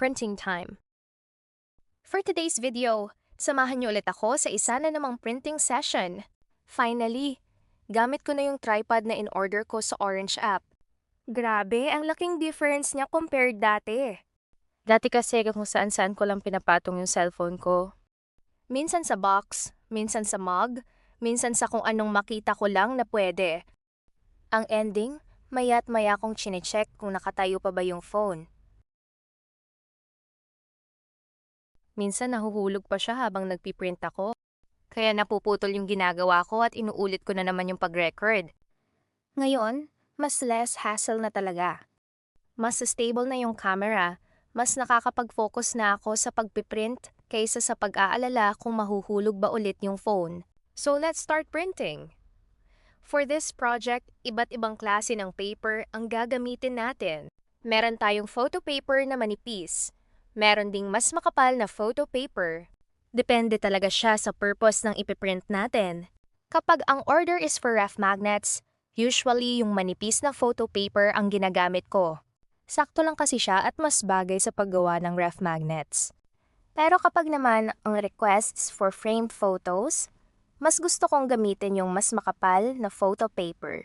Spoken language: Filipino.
printing time. For today's video, samahan niyo ulit ako sa isa na namang printing session. Finally, gamit ko na yung tripod na in-order ko sa Orange app. Grabe, ang laking difference niya compared dati. Dati kasi kung saan-saan ko lang pinapatong yung cellphone ko. Minsan sa box, minsan sa mug, minsan sa kung anong makita ko lang na pwede. Ang ending, maya't maya kong chinecheck kung nakatayo pa ba yung phone. Minsan nahuhulog pa siya habang nagpiprint ako. Kaya napuputol yung ginagawa ko at inuulit ko na naman yung pag-record. Ngayon, mas less hassle na talaga. Mas stable na yung camera, mas nakakapag-focus na ako sa pagpiprint kaysa sa pag-aalala kung mahuhulog ba ulit yung phone. So let's start printing! For this project, iba't ibang klase ng paper ang gagamitin natin. Meron tayong photo paper na manipis. Meron ding mas makapal na photo paper. Depende talaga siya sa purpose ng ipiprint natin. Kapag ang order is for ref magnets, usually yung manipis na photo paper ang ginagamit ko. Sakto lang kasi siya at mas bagay sa paggawa ng ref magnets. Pero kapag naman ang requests for framed photos, mas gusto kong gamitin yung mas makapal na photo paper.